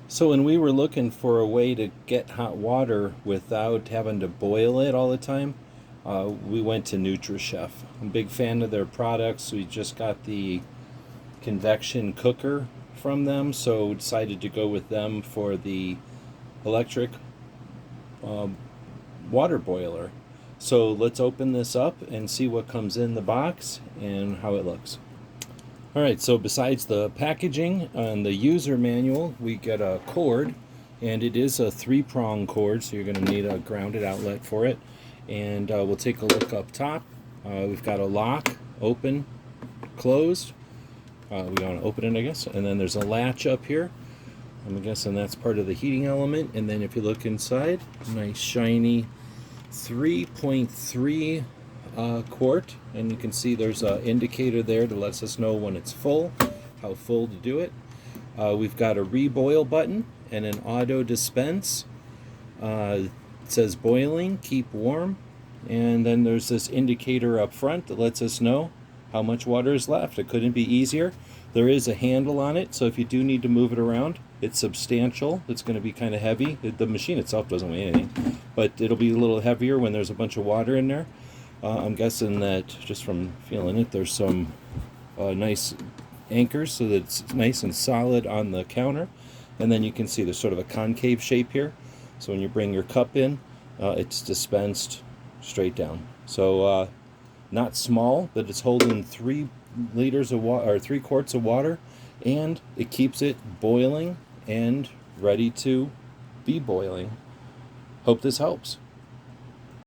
So when we were looking for a way to get hot water without having to boil it all the time, we went to NutriChef. I'm a big fan of their products. We just got the convection cooker from them, so decided to go with them for the electric uh, water boiler. So let's open this up and see what comes in the box and how it looks. All right, so besides the packaging and the user manual, we get a cord, and it is a three-prong cord, so you're going to need a grounded outlet for it. And we'll take a look up top. We've got a lock, open, closed. We want to open it, I guess. And then there's a latch up here. I'm guessing that's part of the heating element. And then if you look inside, nice shiny 3.3 quart, and you can see there's an indicator there that lets us know when it's full, how full to do it. We've got a reboil button and an auto dispense. It says boiling, keep warm, and then there's this indicator up front that lets us know how much water is left. It couldn't be easier. There is a handle on it, so if you do need to move it around, it's substantial. It's going to be kind of heavy. The machine itself doesn't weigh anything, but it'll be a little heavier when there's a bunch of water in there. I'm guessing that just from feeling it, there's some nice anchors so that it's nice and solid on the counter. And then you can see there's sort of a concave shape here. So when you bring your cup in, it's dispensed straight down. So not small, but it's holding 3 liters of water, or 3 quarts of water, and it keeps it boiling and ready to be boiling. Hope this helps.